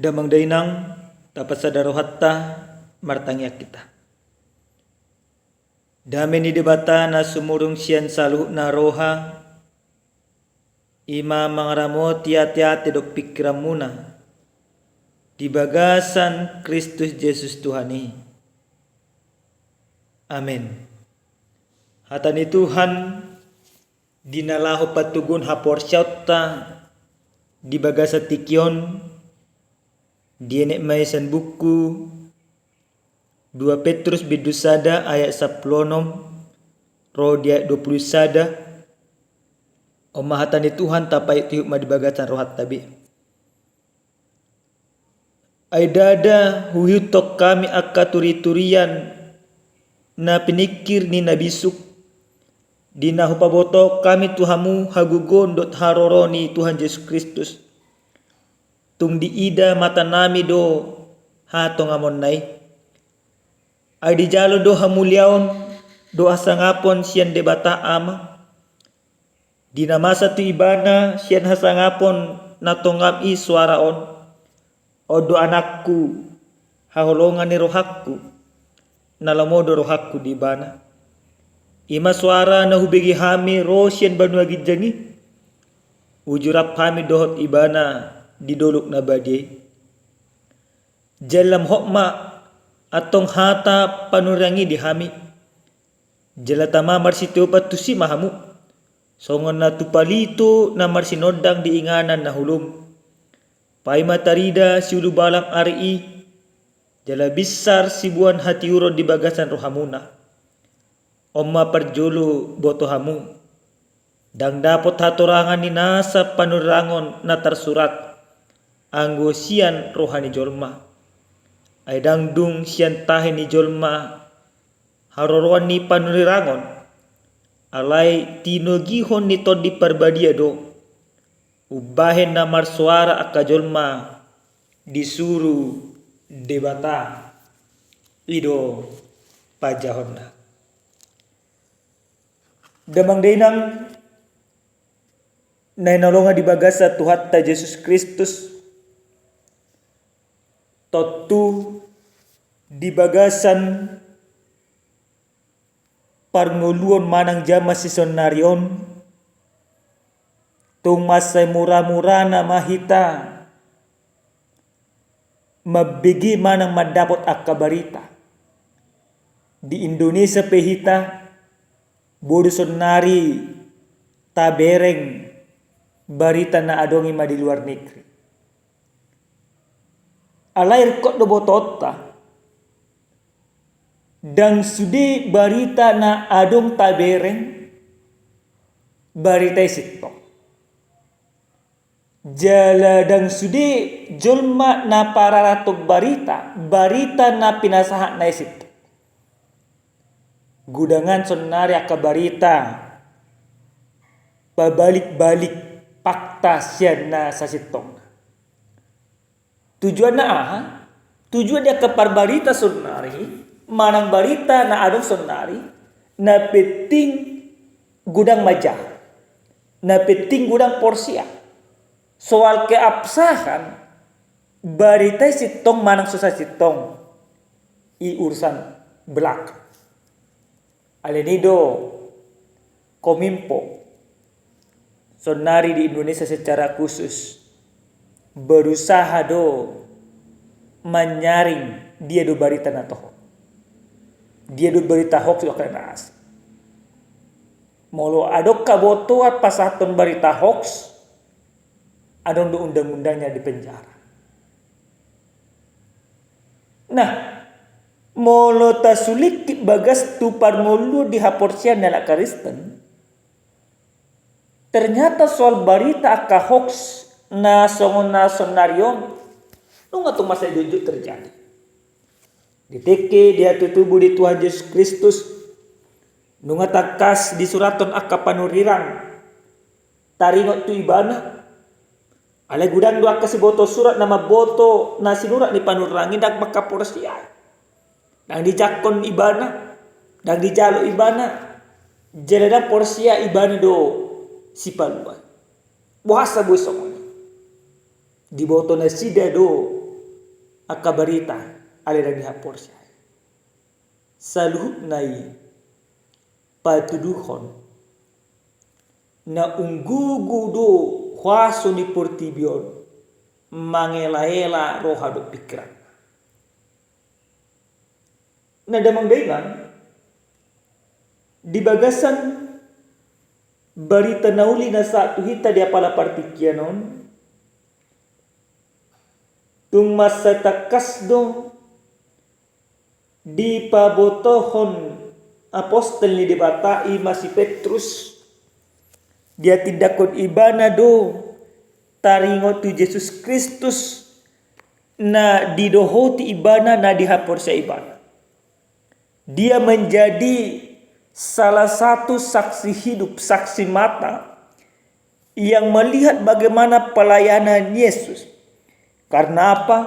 damang dainang tapat sadaro hatta martangya kita. Dame ni debata na sumurung siyan saluh na roha ima mangaramo tiati dok pikiran muna di bagasan Kristus Yesus Tuhani. Amin. Hatani Tuhan dinalaho patugun haporsyauta di bagasa tikyon dienek maisan buku 2 Petrus bidusada ayat 10 roh dia 20 sada omahatan di Tuhan tapai tiup madibagasan rohat tabi aidada huyutok kami akka turi-turian na pinikir ni nabisuk dina hupaboto kami Tuhamu hagugon dot haroroni Tuhan Yesus Kristus tung diida mata nami do hatong amon nai ay di jalo do hamulyaon do asangapon siyan debata ama dinamasa tu ibana siyan hasangapon natongam i suaraon o do anakku haholongan ni rohakku nalamodo rohakku di bana ima suara na hubigi hami ro siyan banuagi jangi ujurap hami dohot ibana di doluk na badai jalam hokma atong hata panurangi di hami jalatama marsito patusi mahamu songon na tupalito na marsinodang di inganan na hulum pai matarida siulu balang ari jala bisar sibuan hatiuro di bagasan rohamuna omma parjolo boto hamu dang dapot hatorangan ni nasa panurangon na tersurat anggo sian rohani jolma ay dangdung sian tahe ni jolma haroroan ni panurirangon alay tinogihon ni todi parbadia do ubahen na marsuara akka jolma disuru debata ido pajahon na damang dainang nainalonga di bagasa Tuhan ta Yesus Kristus totu di bagasan parnguluon manang jama si sonarion tung masay mura-mura na mahita mabigi manang madapot akabarita di Indonesia pehita bodo sonari tabereng barita na adongi ma di luar negeri alair kok do botota dang sudi barita na adong tabereng barita sitok jala dang sudi jolma na pararatok barita na pinasahan na sitok gudangan sonari akabarita pabalik-balik fakta siya na sa sitong tujuan na tujuan dia keparbarita sonari manang barita na adong sonari na peting gudang majah na peting gudang porsia soal keabsahan barita sitong manang susah sitong i urusan belak alenido Kominfo sonari di Indonesia secara khusus berusaha do menyaring dia do berita na toho dia do berita hoax do kana as molo adok kaboto at pasaton berita hoax adong do undang-undangnya di penjara nah molo tasulik bagas tu parngulu di haporsian na Kristen ternyata soal berita aka hoax na songon na sonarion nung atong masa jujur terjadi diteke dia tutubu di Tuhan Yesus Kristus nung atakas di suraton akka panurirang taringot tu ibana alay gudang do akka siboto surat na maboto na sinurat ni panurangi dag makaporsiya dang dijakon ibana dang dijalo ibana jelada porsiya ibana do si paluan buhasa busong di boto na sida do aka berita aliran dihapor siya. Saluhut nai patuduhon na unggugudo huaso ni portibion mangela-ela roha do pikiran. Na damang dailan di bagasan barita nauli na sa tuhita dia pala partikianon tung masa takas do di pabotohon apostol ni dibatai masih Petrus dia tindakon ibana do taringo tu Yesus Kristus na didohoti ibana na dihapor sa ibana. Dia menjadi salah satu saksi hidup, saksi mata yang melihat bagaimana pelayanan Yesus. Karena apa?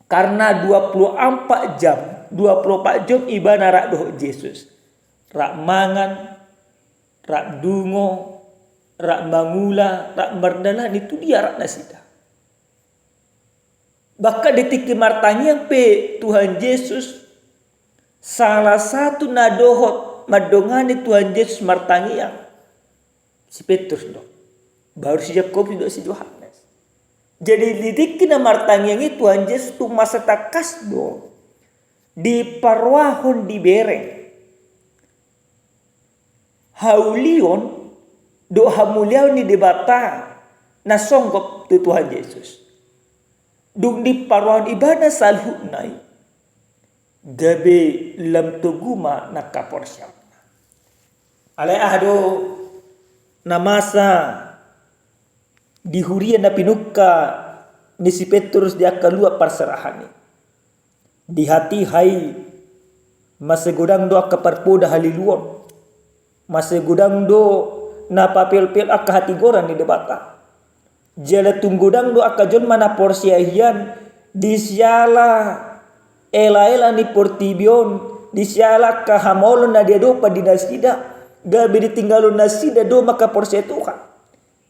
Karena 24 jam ibana rak doh Yesus. Rak mangan, rak dungo, rak mangula, rak merdalan itu dia rak nasida. Bahkan detik martanya pe Tuhan Yesus salah satu nadohot madongani Tuhan Yesus martangiang si Petrus dong. Baru si Yakobus dong si Yohanes. Jadi lidik na martangiangi Tuhan Yesus tu masa takas dong. Di parwahon di bereng. Haulion do hamuliaw ni debata na songgop tu Tuhan Yesus. Dung di parwahon ibadah salhu nai. Gabe lam tuguma nakapor siya. Alay ahdo na masa dihurian na pinuka ni si Petrus dia kalua parserahan ni. Di hati hai masegudang do akaparpoda haliluon. Masegudang do na papel-pel aka hati goran ni debata. Jala tunggudang do akajon mana porsiahian di siala ela-ela ni portibion di siala kahamolon na dia do pa dinasida gabe ditinggalon nasida do maka porsia Tuhan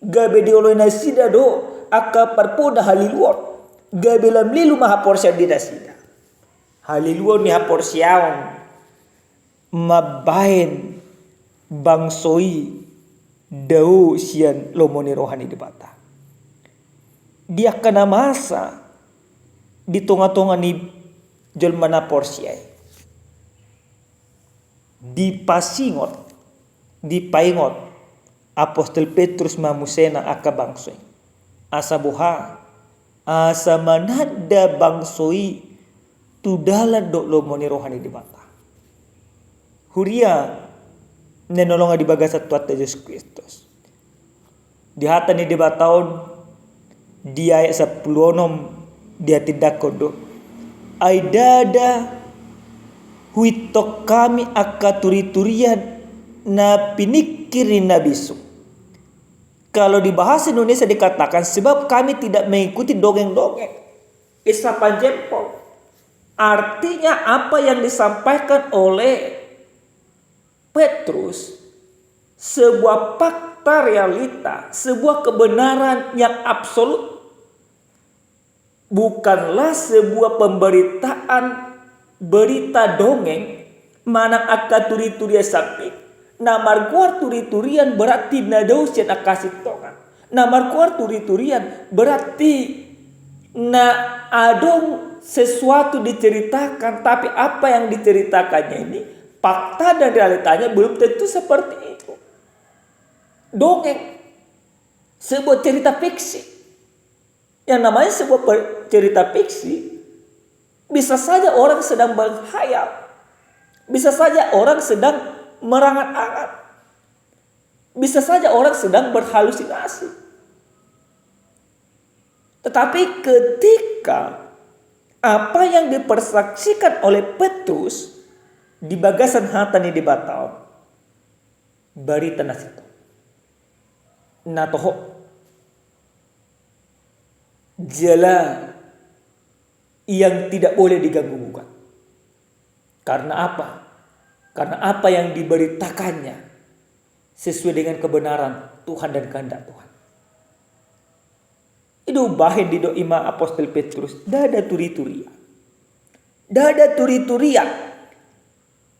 gabe dioloy nasida do aka parpoda haliluon gabe lamlilu maha porsia dinasida haliluon ni ha porsiaon mabain bangsoi dau sian lomoni rohani debata dia kana masa di tonga-tonga ni jolmana porsiai dipasingot dipaingot apostol Petrus mamusena aka bangsoi asa buha asa manada bangsoi tudalan do lomoni rohani dibata huria nenolonga di bagasat tuat Yesus Kristus di hata ni dibataon dia ayat 10 dia tidak kodo aidada huitok kami akaturi-turian na pinikirin na bisu. Kalau di bahasa Indonesia dikatakan sebab kami tidak mengikuti dongeng-dongeng. Isapan jempol. Artinya apa yang disampaikan oleh Petrus sebuah fakta realita, sebuah kebenaran yang absolut. Bukanlah sebuah pemberitaan berita dongeng mana akaturi-turia sapi. Namar kuar turi-turian berarti nadausian akasih tongan. Namar kuar turi-turian berarti na adong sesuatu diceritakan tapi apa yang diceritakannya ini fakta dan realitanya belum tentu seperti itu. Dongeng sebuah cerita fiksi. Yang namanya sebuah cerita fiksi bisa saja orang sedang berkhayal, bisa saja orang sedang merangat-angat, bisa saja orang sedang berhalusinasi. Tetapi ketika apa yang dipersaksikan oleh Petrus di bagasan hatani di Bataon, barita nasito, natoho, jala yang tidak boleh diganggu gugat. Karena apa? Karena apa yang diberitakannya sesuai dengan kebenaran Tuhan dan kehendak Tuhan. Itu bahin di do ima apostol Petrus. Dada turi-turia. Dada turi-turia.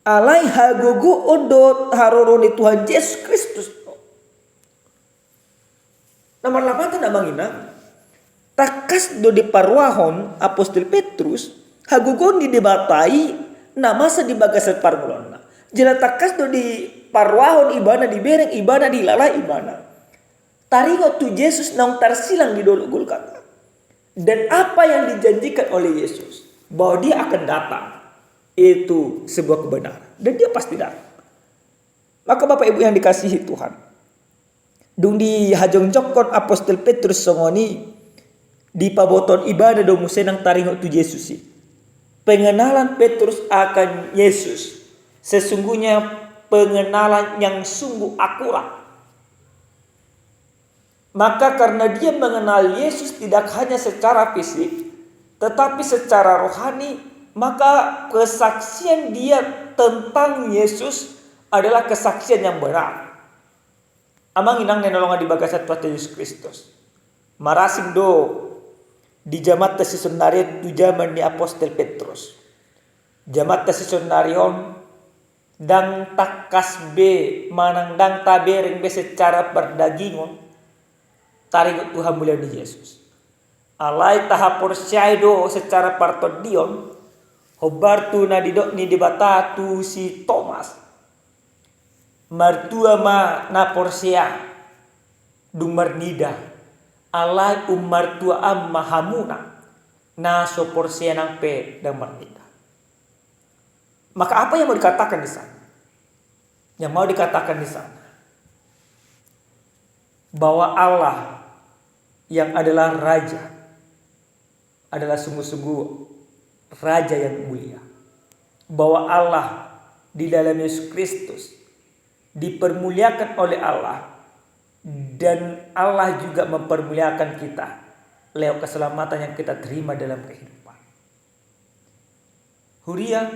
Alai hagogo odot haroroni Tuhan Yesus Kristus. Nomor 8 na mangina. Takas do di parwahon apostol Petrus. Hagogo di debatai. Namasa di bagasat parmulona. Jela takas do di parwahon ibana di bereng ibana di lalai ibana. Taringo tu Yesus naung tarsilang di dolu Golgota. Dan apa yang dijanjikan oleh Yesus. Bahwa dia akan datang. Itu sebuah kebenaran. Dan dia pasti datang. Maka Bapak Ibu yang dikasihi Tuhan. Dung di hajong jokon apostol Petrus songoni. Di paboton ibadah do musenang taringo tu Yesus. Pengenalan Petrus akan Yesus. Sesungguhnya pengenalan yang sungguh akurat. Maka karena dia mengenal Yesus tidak hanya secara fisik, tetapi secara rohani, maka kesaksian dia tentang Yesus adalah kesaksian yang benar. Amang inang nenolongan di bagasat Tuhan Yesus Kristus. Marasing do di jamat tasisunarion tu zaman ni apostol Petrus. Jamat tasisunarion dang takas be manang dang tabereng be secara perdagingon. Taringot Tuhan mulia di Yesus. Alai tahapor syaido secara partodion. Hobartu na didok ni dibata tu si Thomas. Martua ma na porsia. Dumar nida. Alai martua am mahamuna. Na so porsia nang pe dan marnida. Maka apa yang mau dikatakan di sana? Yang mau dikatakan di sana. Bahwa Allah yang adalah Raja adalah sungguh-sungguh Raja yang mulia. Bahwa Allah di dalam Yesus Kristus dipermuliakan oleh Allah. Dan Allah juga mempermuliakan kita lewat keselamatan yang kita terima dalam kehidupan. Huria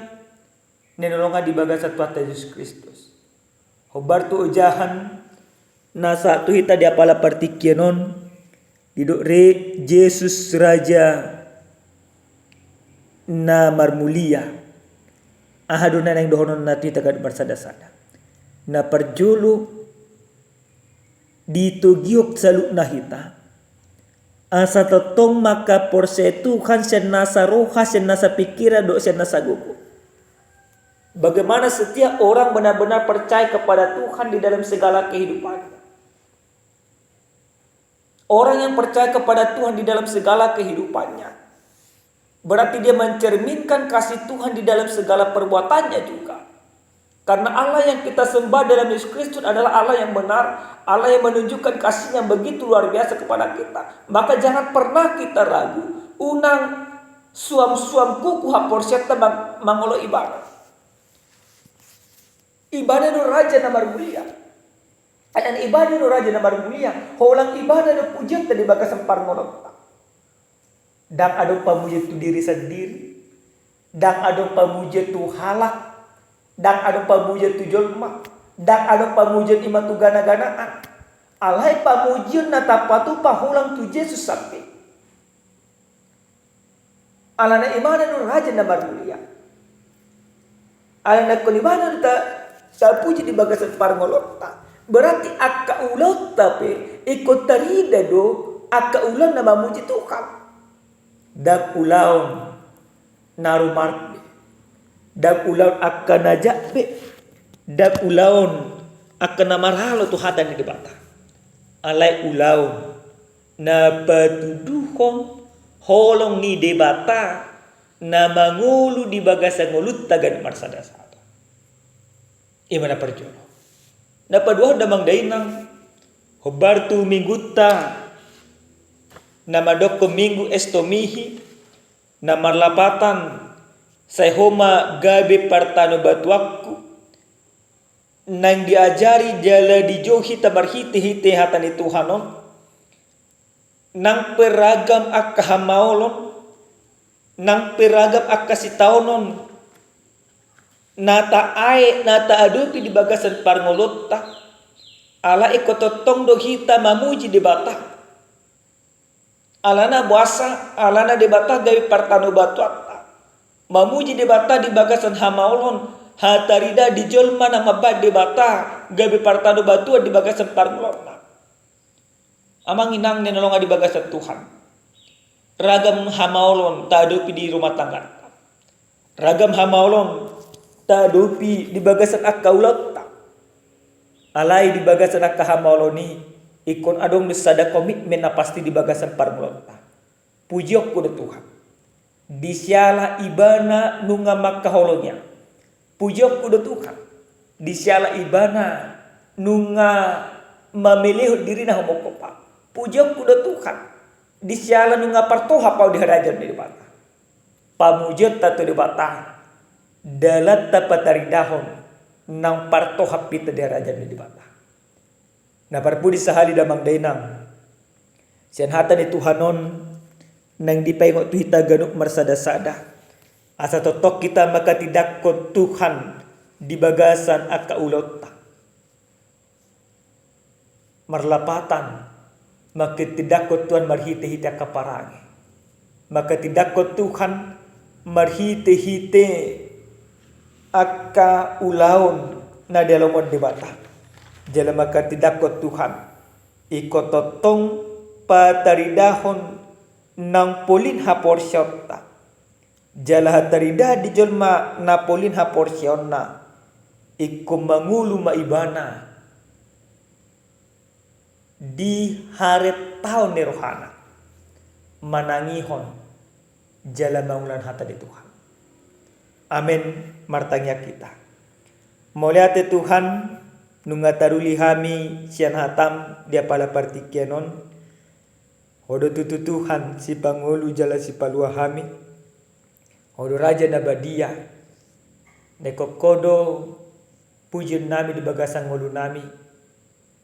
nenolongan di bagasat Tuhan Yesus Kristus. Hobartu ujahan nasa tu hita di apala partikienon. Diduk re Yesus Raja na marmulia. Ahaduna nang dohonon nati tagad bersada-sada. Na perjulu ditugiok saluk nahita. Asa totong maka porse Tuhan sen nasa roha sen nasa pikira do sen nasa gugu. Bagaimana setiap orang benar-benar percaya kepada Tuhan di dalam segala kehidupannya. Orang yang percaya kepada Tuhan di dalam segala kehidupannya. Berarti dia mencerminkan kasih Tuhan di dalam segala perbuatannya juga. Karena Allah yang kita sembah dalam Yesus Kristus adalah Allah yang benar. Allah yang menunjukkan kasih yang begitu luar biasa kepada kita. Maka jangan pernah kita ragu. Unang suam-suam kuku haporsyata mangolo ibadah. Ibadah itu Raja namar mulia. Ayan ibadah do Raja namar mulia. Holang ibadah do pujian tadi baka sempar ngolok. Dan ada pamuji tu diri sendiri. Dan ada pamuji tu halak. Dan ada pamuji tu jolma. Dan ada pamuji ima tu gana-ganaan. Alai pamuji na tapatu pahulang tu Yesus sampai. Alana ibadah do Raja namar mulia. Alana kon ibadah do ta puji di baka sempar ngolok. Berarti akka ulau tapi ikut tarida do akka ulau na mamuji Tuhan. Dak ulau narumarbe. Dak ulau akka najabe. Dak ulau akka namarhalo Tuhan di bata. Alai ulau na patuduhon holong ni debata na mangulu di bagasa ngulut tagad marsada-sada. Imana perjolo. Napadua damang dainang hobartu mingguta namadok minggu estomihi namarlapatan sayhoma gabe partano batuakku nang diajari jala dijohi tabarhiti-hiti hatani Tuhanon nang peragam akahamaolon nang peragam akasitaunon nata ae nata adupi di bagasan parngolotta ala ikototong do hita mamuji di bata alana buasa, alana debata gawi partano batuata. Mamuji debata di bagasan hamaulon, hatarida di jolma nama bad debata gawi partano batua di bagasan parmulona. Amang inang nenolonga di bagasan Tuhan. Ragam hamaulon tadupi di rumah tangga. Ragam hamaulon tadupi di bagasan akaulat. Alai di bagasan akahamaloni ikon adong sada komitmen na pasti di bagasan parmulota. Pujiok kuda Tuhan. Disiala ibana nunga makaholonya. Pujiok kuda Tuhan. Disiala ibana nunga mamilih diri na homokopa. Pujiok kuda Tuhan. Disiala nunga partoha pau di harajan di bata. Pamujot tato di bata. Dalat tapataridahon. Nang parto hapita di rajan di bata. Na parpudi sahali damang dainang. Sian hata ni Tuhanon nang dipaingot tu hita ganuk marsada-sada. Asa totok kita makatidakot Tuhan di bagasan akaulot. Marlapatan makatidakot Tuhan marhite-hite kaparangi. Makatidakot Tuhan marhite-hite akka ulaon na dalomon debata. Jala makatidakot Tuhan. Ikototong pataridahon ng polin haporsyota. Jala hatarida di jolma na polin haporsyon na. Ikumangulu maibana. Di haret taon ni rohana. Manangihon. Jala mangulan hata di Tuhan. Amin. Martanya kita. Moliate Tuhan nunga taruli hami sian hatam dia pala partikianon. Hodo tutu Tuhan si pangulu jala si palua hami. Hodo raja nabadia. Nekokodo pujian nami di bagasan ngulu nami.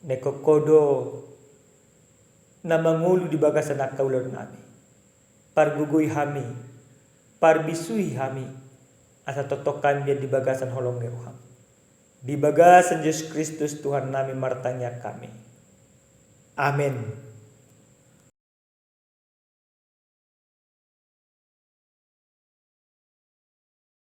Nekokodo namangulu di bagasan akaulon nami. Pargugui hami. Parbisui hami. Asa totokan dia di bagasan holong neruham. Di bagasan Yesus Kristus Tuhan nami martanya kami. Amin.